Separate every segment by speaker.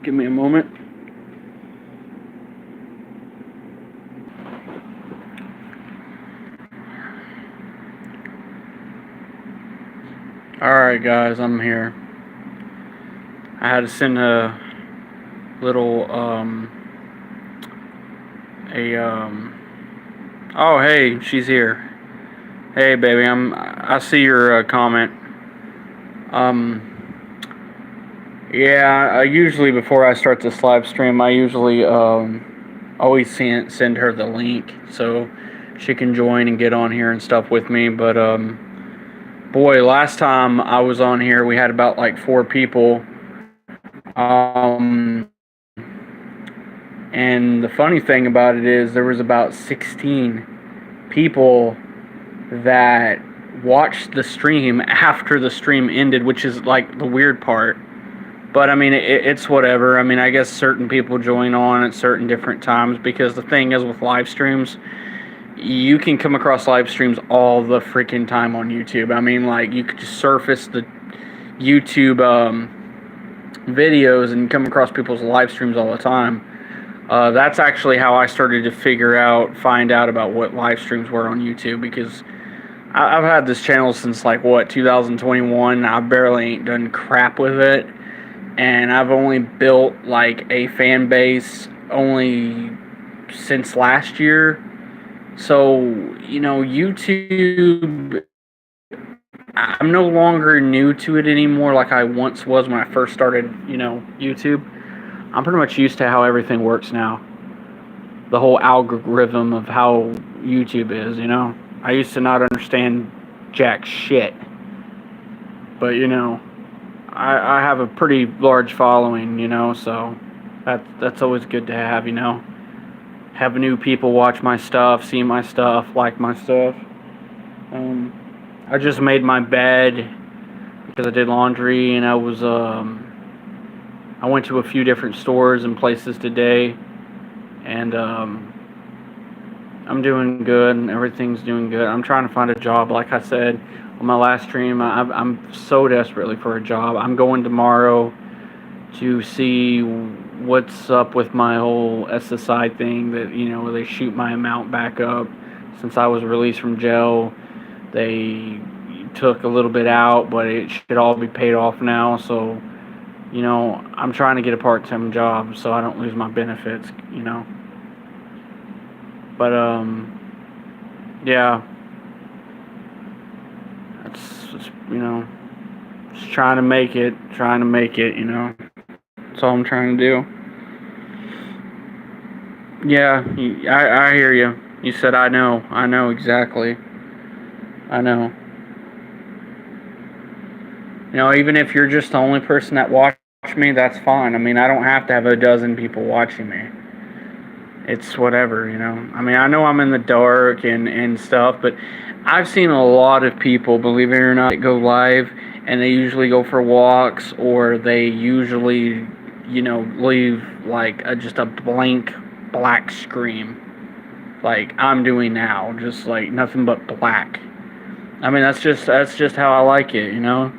Speaker 1: Give me a moment. Alright guys, I'm here. I had to send a little, oh hey, she's here. Hey baby, I see your comment. Yeah, I usually before I start this live stream, I usually, always send her the link so she can join and get on here and stuff with me, but, boy, last time I was on here, we had about like 4 people. And the funny thing about it is there was about 16 people that watched the stream after the stream ended, which is like the weird part. But I mean, it's whatever. I mean, I guess certain people join on at certain different times because the thing is with live streams, you can come across live streams all the freaking time on YouTube. I mean, like, you could just surface the YouTube videos and come across people's live streams all the time. That's actually how I started to find out about what live streams were on YouTube, because I've had this channel since, like, 2021. I barely ain't done crap with it. And I've only built, like, a fan base only since last year. So, you know, YouTube, I'm no longer new to it anymore like I once was when I first started, you know, YouTube. I'm pretty much used to how everything works now. The whole algorithm of how YouTube is, you know. I used to not understand jack shit. But, you know, I have a pretty large following, you know, so that's always good to have, you know. Have new people watch my stuff, see my stuff, like my stuff. I just made my bed because I did laundry, and I went to a few different stores and places today, and I'm doing good, and everything's doing good. I'm trying to find a job, like I said on my last stream. I'm so desperately for a job. I'm going tomorrow to see what's up with my whole SSI thing, that, you know, they shoot my amount back up. Since I was released from jail, they took a little bit out, but it should all be paid off now. So, you know, I'm trying to get a part-time job so I don't lose my benefits, you know. But, yeah. It's, you know, just trying to make it, you know. That's all I'm trying to do. Yeah, I hear you. You said I know exactly. I know. You know, even if you're just the only person that watch me, that's fine. I mean, I don't have to have a dozen people watching me. It's whatever, you know. I mean, I know I'm in the dark and stuff, but I've seen a lot of people, believe it or not, that go live, and they usually go for walks, or they usually, you know, leave like just a blank black screen, like I'm doing now, just like nothing but black. I mean, that's just how I like it, you know.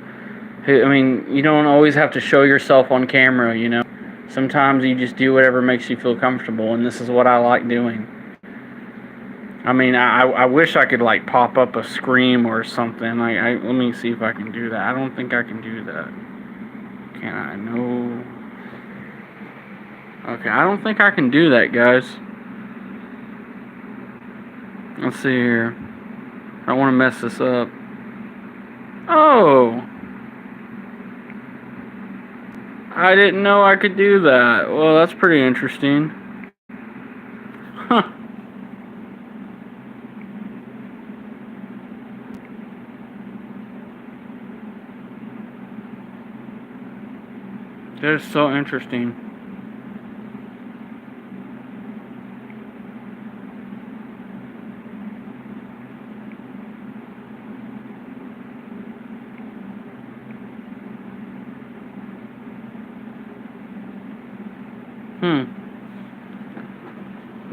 Speaker 1: I mean, you don't always have to show yourself on camera, you know. Sometimes you just do whatever makes you feel comfortable, and this is what I like doing. I mean, I wish I could, like, pop up a scream or something. Let me see if I can do that. I don't think I can do that. Can I? No. Okay, I don't think I can do that, guys. Let's see here. I don't want to mess this up. Oh! I didn't know I could do that. Well, that's pretty interesting. Huh. That is so interesting.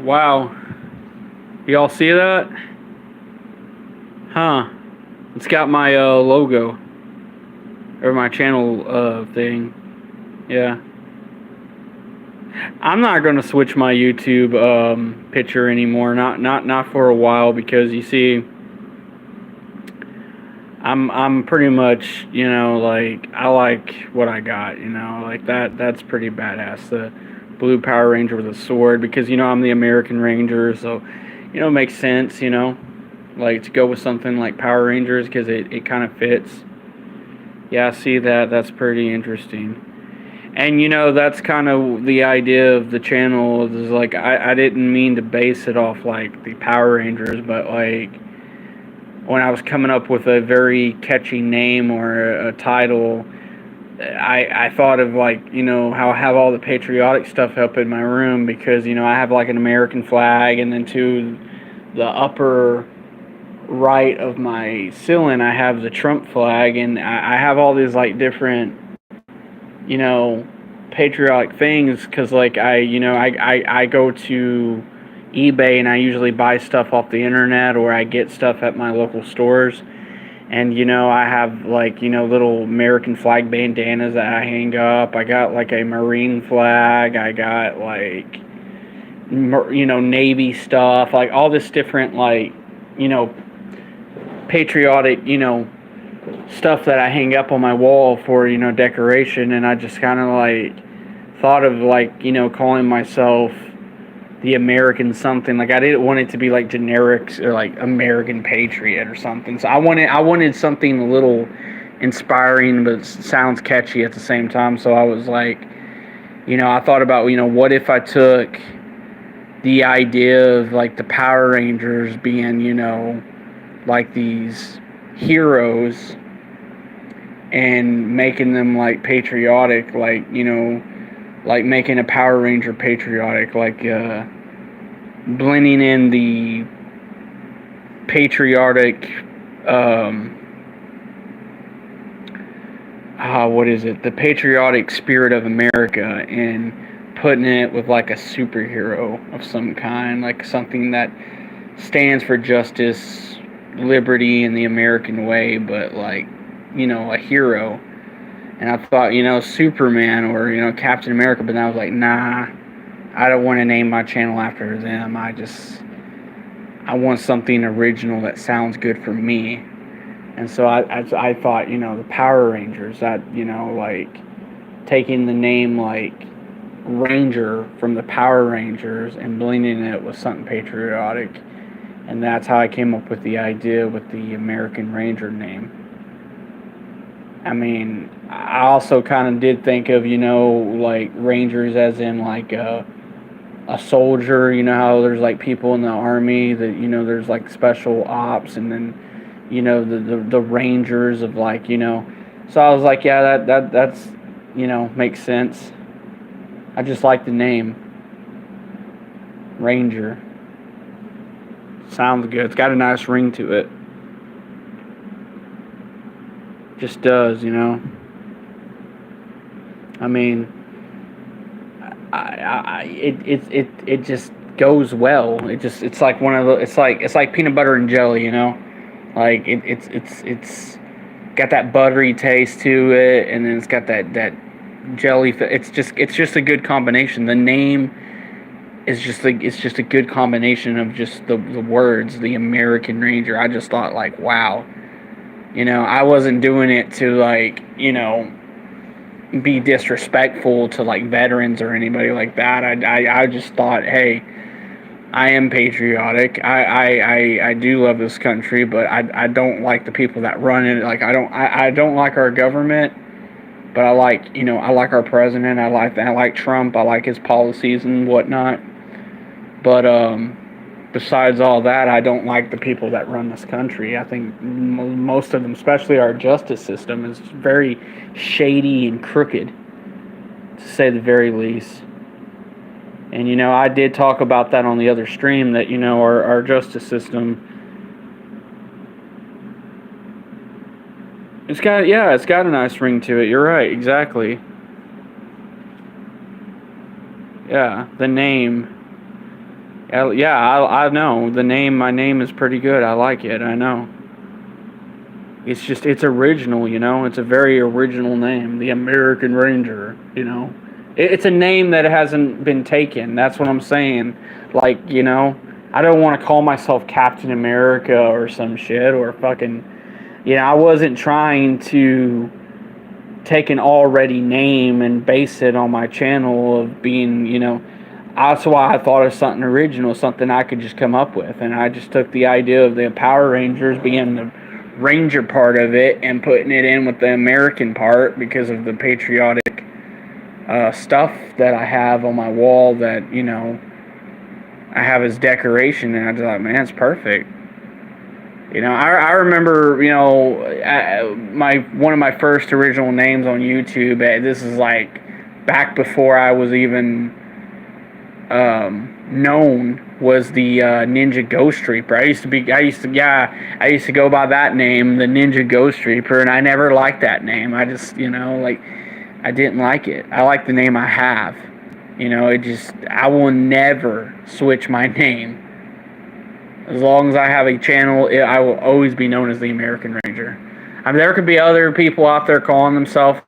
Speaker 1: Wow. Y'all see that? Huh. It's got my logo. Or my channel thing. Yeah. I'm not going to switch my YouTube picture anymore. Not for a while, because you see, I'm pretty much, like, I like what I got, like that's pretty badass. The blue Power Ranger with a sword, because I'm the American Ranger, so it makes sense, like to go with something like Power Rangers, because it kind of fits. Yeah, I see that. That's pretty interesting. And that's kind of the idea of the channel, is like I didn't mean to base it off like the Power Rangers, but like when I was coming up with a very catchy name or a title, I thought of like, how I have all the patriotic stuff up in my room, because I have like an American flag, and then to the upper right of my ceiling I have the Trump flag, and I have all these like different, you know, patriotic things, because like I go to eBay, and I usually buy stuff off the internet, or I get stuff at my local stores. And I have like little American flag bandanas that I hang up. I got like a Marine flag. I got like Navy stuff, like all this different like you know patriotic stuff that I hang up on my wall for decoration. And I just kind of like thought of like calling myself the American something. Like I didn't want it to be like generic or like American Patriot or something. So I wanted something a little inspiring but sounds catchy at the same time. So I was like, I thought about what if I took the idea of like the Power Rangers being like these heroes, and making them like patriotic, like like making a Power Ranger patriotic, like blending in the patriotic, what is it? The patriotic spirit of America, and putting it with like a superhero of some kind, like something that stands for justice, liberty, and the American way, but like, a hero. And I thought, Superman or, Captain America, but then I was like, nah, I don't want to name my channel after them. I want something original that sounds good for me. And so I thought, the Power Rangers, that, like taking the name like Ranger from the Power Rangers and blending it with something patriotic. And that's how I came up with the idea with the American Ranger name. I mean, I also kind of did think of, like Rangers as in like a soldier. You know how there's like people in the army that, there's like special ops, and then, the Rangers of like, So I was like, yeah, that's, makes sense. I just like the name Ranger. Sounds good. It's got a nice ring to it. Just does, I mean, it just goes well. It's like one of the it's like peanut butter and jelly, like it's got that buttery taste to it, and then it's got that jelly. It's just a good combination. The name is just a good combination of just the words, the American Ranger. I just thought like, wow. I wasn't doing it to like, be disrespectful to like veterans or anybody like that. I just thought, hey, I am patriotic. I do love this country, but I don't like the people that run it. Like I don't like our government, but I like our president. I like Trump. I like his policies and whatnot. But besides all that, I don't like the people that run this country. I think most of them, especially our justice system, is very shady and crooked, to say the very least. And, I did talk about that on the other stream, that, our justice system, it's got a nice ring to it. You're right, exactly. Yeah, the name. Yeah, I know. My name is pretty good. I like it, I know. It's original, It's a very original name. The American Ranger, It's a name that hasn't been taken. That's what I'm saying. Like, I don't want to call myself Captain America or some shit or fucking, I wasn't trying to take an already name and base it on my channel of being, that's why I thought of something original, something I could just come up with. And I just took the idea of the Power Rangers being the Ranger part of it and putting it in with the American part because of the patriotic stuff that I have on my wall that, I have as decoration. And I just thought, man, it's perfect. I remember, one of my first original names on YouTube. This is like back before I was even known, was the Ninja Ghost Reaper. I used to go by that name, the Ninja Ghost Reaper, and I never liked that name. I just, I didn't like it. I like the name I have. I will never switch my name. As long as I have a channel, I will always be known as the American Ranger. I mean, there could be other people out there calling themselves.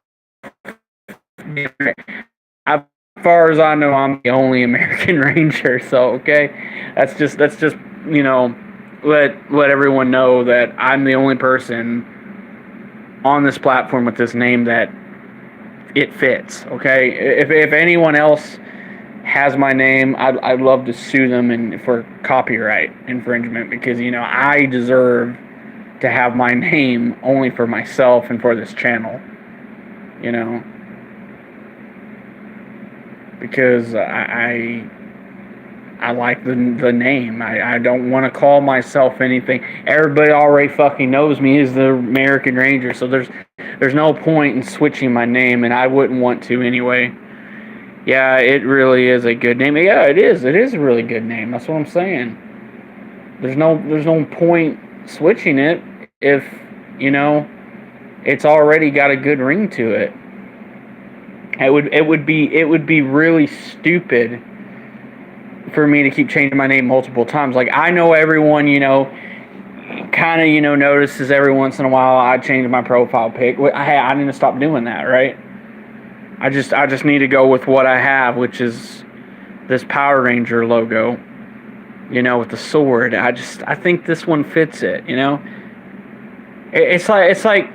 Speaker 1: As far as I know, I'm the only American Ranger. So, okay, that's just let everyone know that I'm the only person on this platform with this name that it fits. Okay, if anyone else has my name, I'd love to sue them for copyright infringement because, I deserve to have my name only for myself and for this channel, because I like the name. I don't want to call myself anything. Everybody already fucking knows me as the American Ranger, so there's no point in switching my name, and I wouldn't want to anyway. Yeah, it really is a good name. Yeah, it is. It is a really good name. That's what I'm saying. There's no point switching it if, it's already got a good ring to it. It would be really stupid for me to keep changing my name multiple times. Like, I know everyone, kind of, notices every once in a while I change my profile pic. I need to stop doing that, right? I just need to go with what I have, which is this Power Ranger logo, with the sword. I think this one fits it, It's like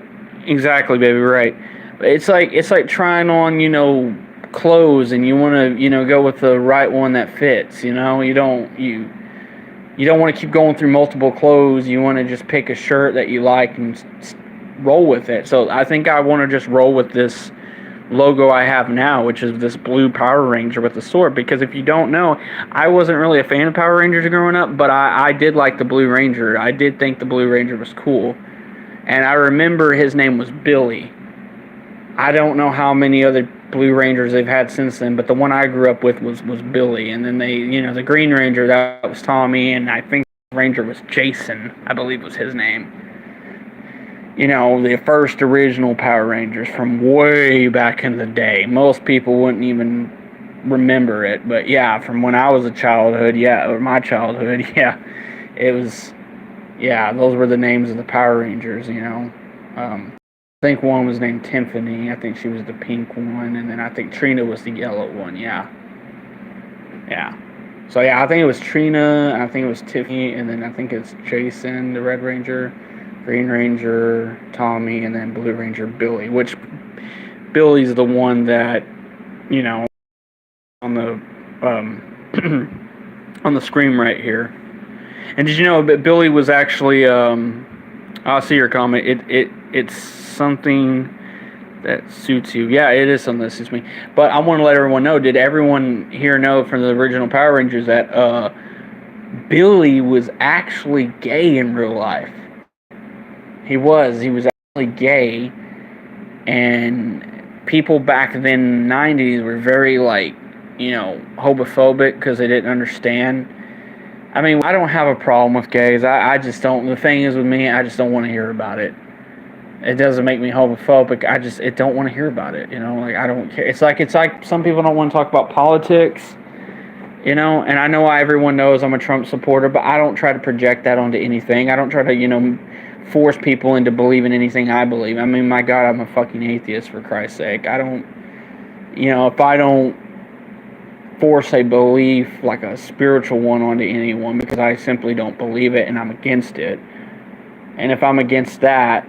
Speaker 1: exactly, baby, right. It's like trying on, clothes, and you want to, go with the right one that fits, you don't want to keep going through multiple clothes. You want to just pick a shirt that you like and roll with it. So I think I want to just roll with this logo I have now, which is this blue Power Ranger with the sword, because if you don't know, I wasn't really a fan of Power Rangers growing up, but I did like the Blue Ranger. I did think the Blue Ranger was cool, and I remember his name was Billy. I don't know how many other Blue Rangers they've had since then, but the one I grew up with was Billy, and then they, the Green Ranger, that was Tommy, and I think the Ranger was Jason, I believe was his name. The first original Power Rangers from way back in the day. Most people wouldn't even remember it, but yeah, from when I was my childhood, yeah, it was, yeah, those were the names of the Power Rangers, I think one was named Tiffany, I think she was the pink one, and then I think Trina was the yellow one, yeah. So yeah, I think it was Trina, I think it was Tiffany, and then I think it's Jason, the Red Ranger, Green Ranger, Tommy, and then Blue Ranger, Billy, which Billy's the one that, on the on the screen right here. And did you know that Billy was actually, I'll see your comment, it's something that suits you. Yeah, it is something that suits me. But I want to let everyone know, did everyone here know from the original Power Rangers that Billy was actually gay in real life? He was actually gay, and people back then in the 90s were very, homophobic because they didn't understand. I mean, I don't have a problem with gays. I just don't, the thing is with me, I just don't want to hear about it. It doesn't make me homophobic. I don't want to hear about it, I don't care. It's like some people don't want to talk about politics, and I know everyone knows I'm a Trump supporter, but I don't try to project that onto anything. I don't try to, force people into believing anything I believe. I mean, my God, I'm a fucking atheist, for Christ's sake. I don't If I don't force a belief, like a spiritual one, onto anyone because I simply don't believe it and I'm against it. And if I'm against that,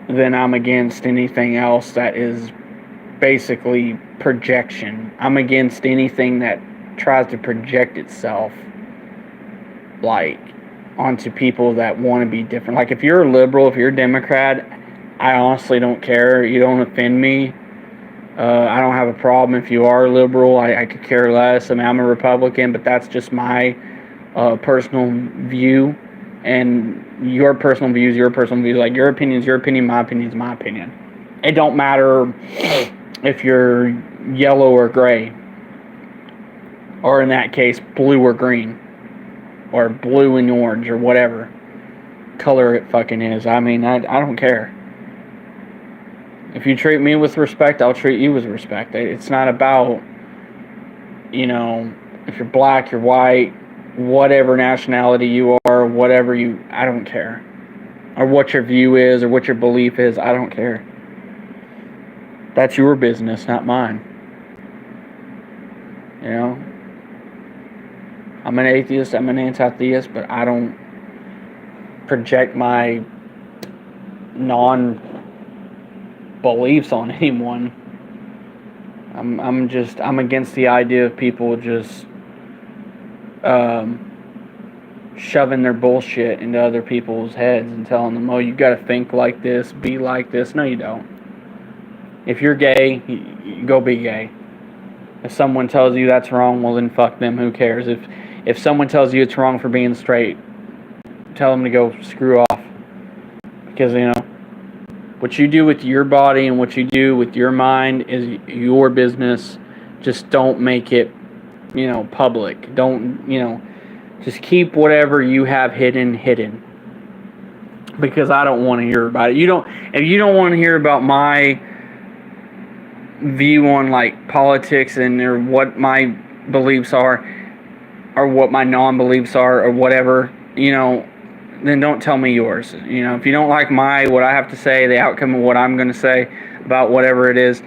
Speaker 1: then I'm against anything else that is basically projection. I'm against anything that tries to project itself, like, onto people that want to be different. Like, if you're a liberal, if you're a Democrat, I honestly don't care. You don't offend me. I don't have a problem if you are liberal. I could care less. I mean, I'm a Republican, but that's just my personal view. And your personal view is your personal view. Like, your opinion is your opinion, my opinion is my opinion. It don't matter if you're yellow or gray, or in that case, blue or green, or blue and orange, or whatever color it fucking is. I mean, I don't care. If you treat me with respect, I'll treat you with respect. It's not about, if you're black, you're white, whatever nationality you are, I don't care. Or what your view is, or what your belief is, I don't care. That's your business, not mine. I'm an atheist, I'm an anti-theist, but I don't project my non-beliefs on anyone. I'm against the idea of people just shoving their bullshit into other people's heads and telling them, oh, you gotta think like this, be like this. No, you don't. If you're gay, you go be gay. If someone tells you that's wrong, well then fuck them, who cares? If someone tells you it's wrong for being straight, tell them to go screw off. Because, what you do with your body and what you do with your mind is your business. Just don't make it, public. Don't, just keep whatever you have hidden. Because I don't want to hear about it. If you don't want to hear about my view on, like, politics or what my beliefs are, or what my non-beliefs are, or whatever, then don't tell me yours. If you don't like what I have to say, the outcome of what I'm going to say about whatever it is,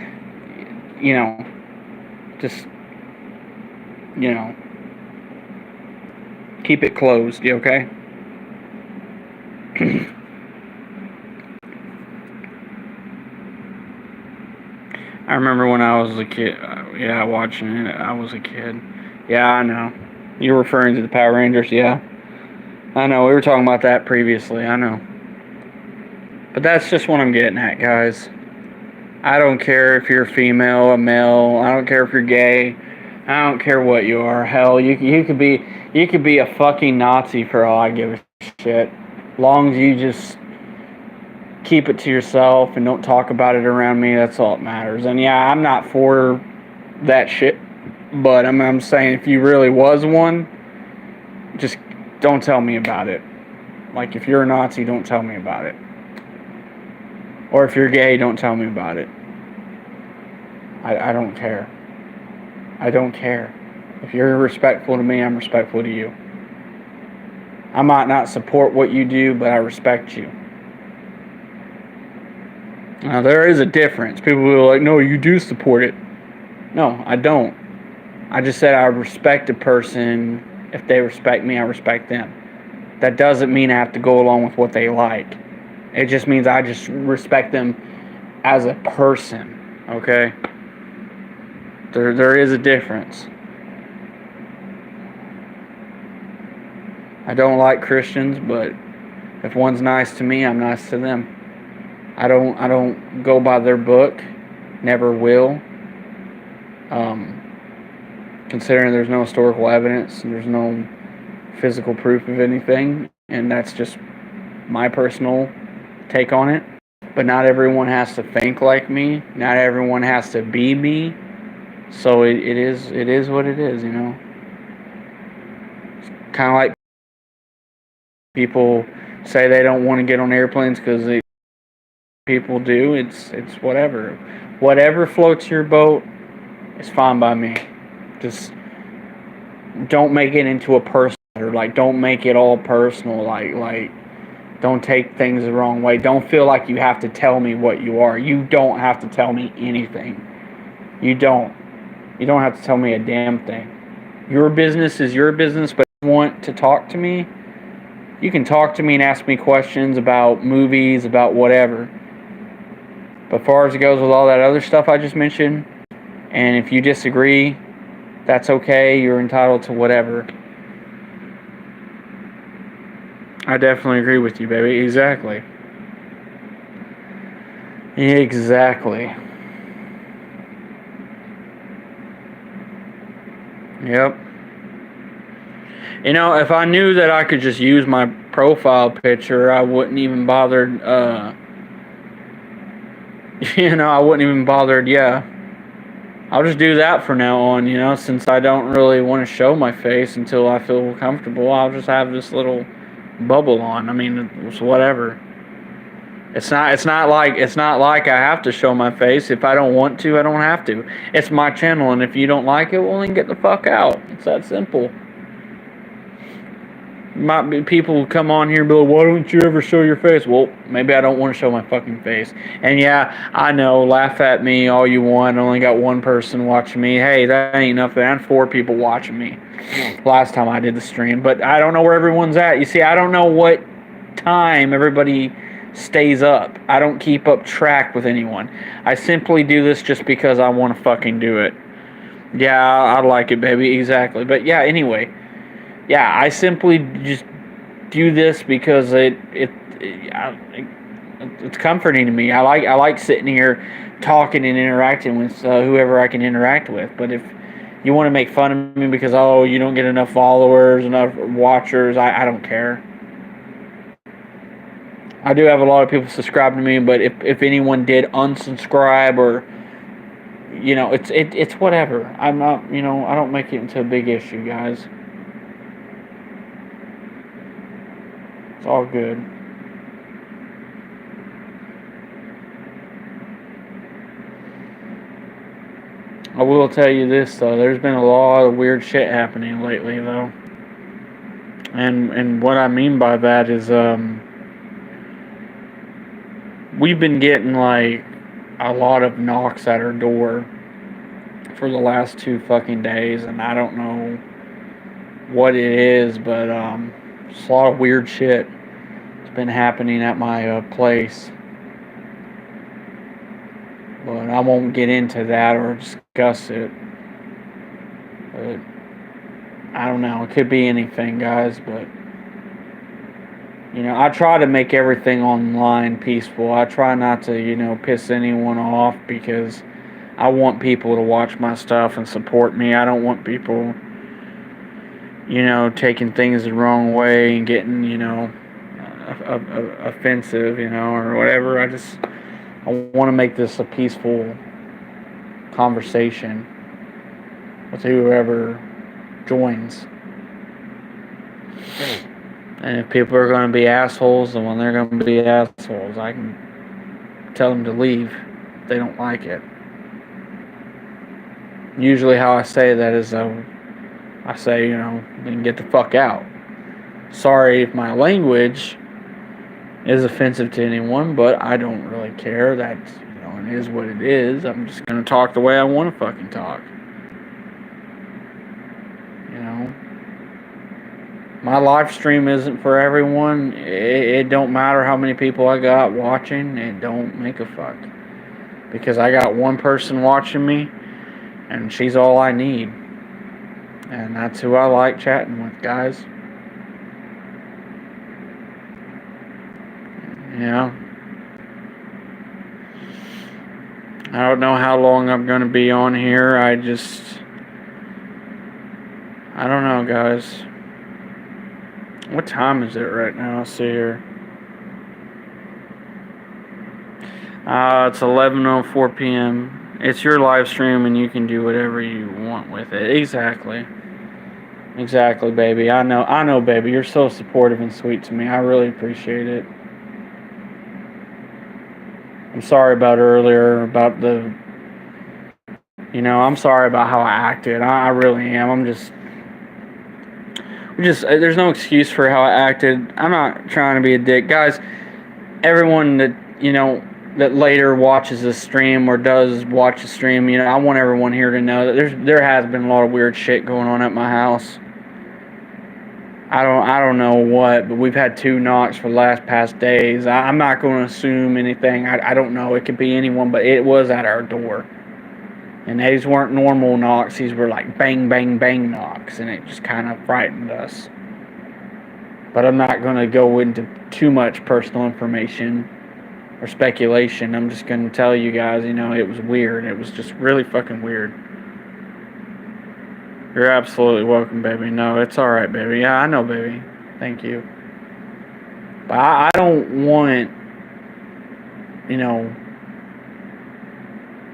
Speaker 1: just, keep it closed, you okay? I remember when I was a kid, watching it, I was a kid. Yeah, I know. You're referring to the Power Rangers, yeah. I know, we were talking about that previously, I know. But that's just what I'm getting at, guys. I don't care if you're a female, a male, I don't care if you're gay, I don't care what you are. Hell, you could be a fucking Nazi for all I give a shit. Long as you just keep it to yourself and don't talk about it around me, that's all that matters. And yeah, I'm not for that shit, but I'm saying if you really was one, just don't tell me about it. Like, if you're a Nazi, don't tell me about it. Or if you're gay, don't tell me about it. I don't care. I don't care. If you're respectful to me, I'm respectful to you. I might not support what you do, but I respect you. Now, there is a difference. People will be like, no, you do support it. No, I don't. I just said I respect a person. If they respect me, I respect them. That doesn't mean I have to go along with what they like. It just means I just respect them as a person, okay? There is a difference. I don't like Christians, but if one's nice to me, I'm nice to them. I don't go by their book, never will. Considering there's no historical evidence, and there's no physical proof of anything, and that's just my personal take on it. But not everyone has to think like me. Not everyone has to be me. So it is what it is, It's kind of like people say they don't want to get on airplanes because people do. It's whatever. Whatever floats your boat is fine by me. Just don't make it into a personal, or like don't make it all personal. Like don't take things the wrong way. Don't feel like you have to tell me what you are. You don't have to tell me anything. You don't. You don't have to tell me a damn thing. Your business is your business, but if you want to talk to me, you can talk to me and ask me questions about movies, about whatever. But as far as it goes with all that other stuff I just mentioned, and if you disagree, that's okay. You're entitled to whatever. I definitely agree with you, baby. Exactly. Exactly. Yep. You know, if I knew that I could just use my profile picture, I wouldn't even bother, I wouldn't even bother, yeah. I'll just do that for now on, since I don't really want to show my face until I feel comfortable. I'll just have this little bubble on. I mean, it's whatever. It's not like I have to show my face. If I don't want to, I don't have to. It's my channel, and if you don't like it, well, then get the fuck out. It's that simple. Might be people come on here and be like, why don't you ever show your face? Well, maybe I don't want to show my fucking face. And yeah, I know, laugh at me all you want. I only got one person watching me. Hey, that ain't nothing. I had 4 people watching me last time I did the stream. But I don't know where everyone's at. You see, I don't know what time everybody stays up. I don't keep up track with anyone. I simply do this just because I want to fucking do it. Yeah, I like it, baby. Exactly. But yeah, anyway. Yeah, I simply just do this because it's comforting to me. I like sitting here talking and interacting with whoever I can interact with. But if you want to make fun of me because you don't get enough followers, enough watchers, I don't care. I do have a lot of people subscribe to me, but if anyone did unsubscribe or it's whatever. I'm not I don't make it into a big issue, guys. It's all good. I will tell you this though, there's been a lot of weird shit happening lately though. And what I mean by that is we've been getting like a lot of knocks at our door for the last 2 fucking days, and I don't know what it is, but it's a lot of weird shit that's been happening at my place. But I won't get into that or discuss it. But I don't know. It could be anything, guys. But I try to make everything online peaceful. I try not to piss anyone off because I want people to watch my stuff and support me. I don't want people taking things the wrong way and getting offensive or whatever. I want to make this a peaceful conversation with whoever joins. And if people are going to be assholes, then when they're going to be assholes, I can tell them to leave if they don't like it. Usually how I say that is I say, then get the fuck out. Sorry if my language is offensive to anyone, but I don't really care. That's, it is what it is. I'm just going to talk the way I want to fucking talk. My live stream isn't for everyone. It don't matter how many people I got watching. It don't make a fuck. Because I got one person watching me, and she's all I need. And that's who I like chatting with, guys. I don't know how long I'm going to be on here. I don't know, guys. What time is it right now? Let's see here. It's 11:04 p.m. It's your live stream, and you can do whatever you want with it. Exactly. Exactly, baby. I know, baby. You're so supportive and sweet to me. I really appreciate it. I'm sorry about earlier, about I'm sorry about how I acted. I really am. There's no excuse for how I acted. I'm not trying to be a dick. Guys, everyone that, that later watches the stream or does watch the stream, I want everyone here to know that there has been a lot of weird shit going on at my house. I don't know what, but we've had 2 knocks for the past days. I'm not going to assume anything. I don't know. It could be anyone, but it was at our door. And these weren't normal knocks. These were like bang, bang, bang knocks, and it just kind of frightened us. But I'm not going to go into too much personal information or speculation. I'm just going to tell you guys, it was weird. It was just really fucking weird. You're absolutely welcome, baby. No, it's alright, baby. Yeah, I know, baby. Thank you. But I don't want,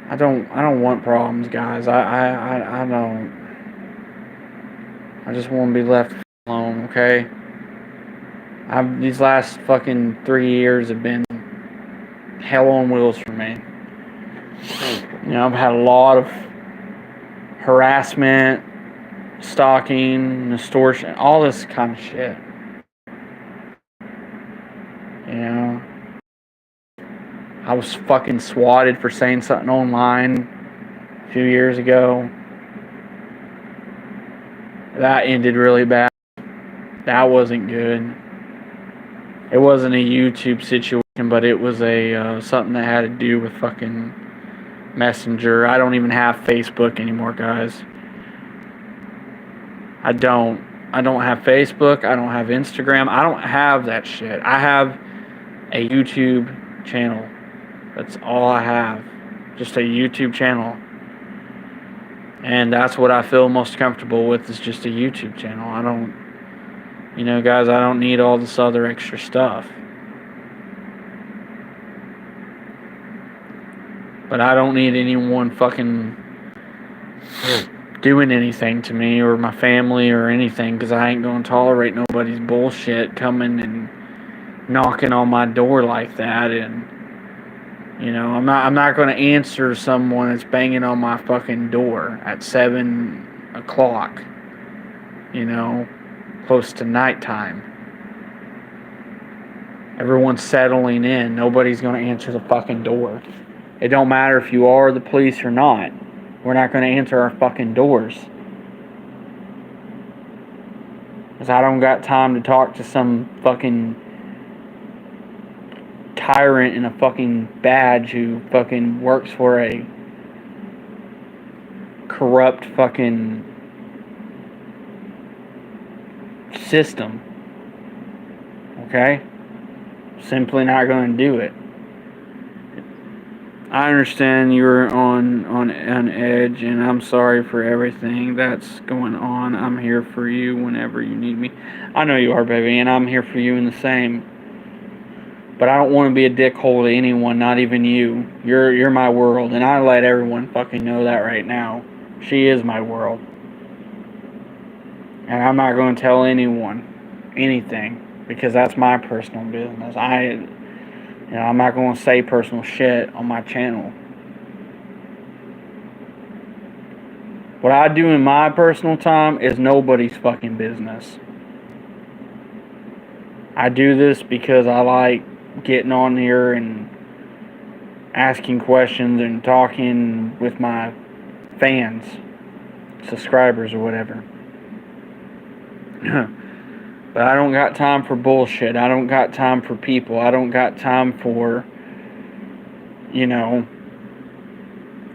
Speaker 1: I don't want problems, guys. I don't. I just want to be left alone, okay? These last fucking 3 years have been hell on wheels for me. I've had a lot of harassment, stalking, extortion, all this kind of shit. I was fucking swatted for saying something online a few years ago. That ended really bad. That wasn't good. It wasn't a YouTube situation, but it was something that had to do with fucking Messenger. I don't even have Facebook anymore, guys. I don't have Facebook. I don't have Instagram. I don't have that shit. I have a YouTube channel. That's all I have. Just a YouTube channel. And that's what I feel most comfortable with, is just a YouTube channel. I don't, guys, I don't need all this other extra stuff. But I don't need anyone fucking doing anything to me or my family or anything, because I ain't going to tolerate nobody's bullshit coming and knocking on my door like that. And I'm not going to answer someone that's banging on my fucking door at 7 o'clock, close to nighttime. Everyone's settling in. Nobody's going to answer the fucking door. It don't matter if you are the police or not. We're not going to answer our fucking doors. Because I don't got time to talk to some fucking tyrant in a fucking badge who fucking works for a corrupt fucking system. Okay? Simply not going to do it. I understand you're on edge, and I'm sorry for everything that's going on. I'm here for you whenever you need me. I know you are, baby, and I'm here for you in the same. But I don't want to be a dickhole to anyone, not even you. You're my world, and I let everyone fucking know that right now. She is my world. And I'm not going to tell anyone anything, because that's my personal business. I'm not going to say personal shit on my channel. What I do in my personal time is nobody's fucking business. I do this because I like getting on here and asking questions and talking with my fans, subscribers or whatever. But I don't got time for bullshit. I don't got time for people. I don't got time for,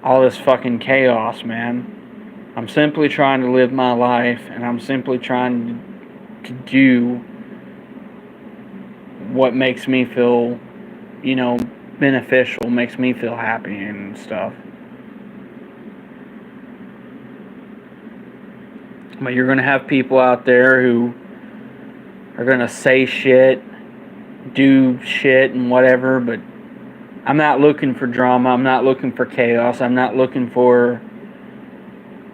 Speaker 1: all this fucking chaos, man. I'm simply trying to live my life, and I'm simply trying to do what makes me feel, beneficial, makes me feel happy and stuff. But you're going to have people out there who are going to say shit, do shit and whatever, but I'm not looking for drama. I'm not looking for chaos. I'm not looking for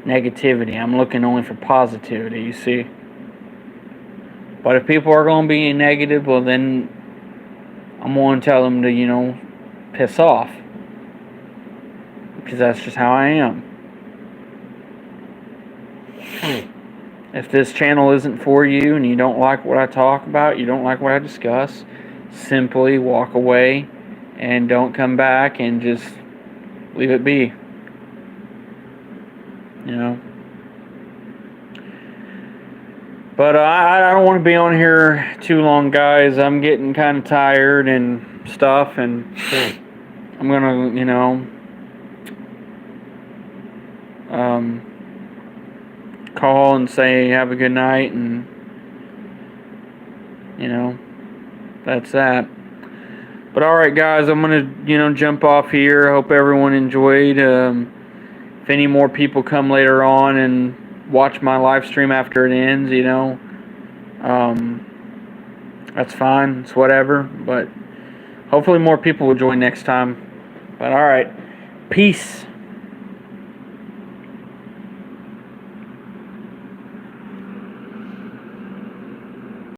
Speaker 1: negativity. I'm looking only for positivity, you see. But if people are going to be negative, well then I'm going to tell them to, piss off. Because that's just how I am. If this channel isn't for you and you don't like what I talk about, you don't like what I discuss, simply walk away and don't come back and just leave it be. You know. But I don't want to be on here too long, guys. I'm getting kind of tired and stuff, and I'm gonna, call and say have a good night, and that's that. But all right, guys, I'm gonna jump off here. I hope everyone enjoyed. If any more people come later on and watch my live stream after it ends, that's fine. It's whatever. But hopefully more people will join next time. But all right, peace.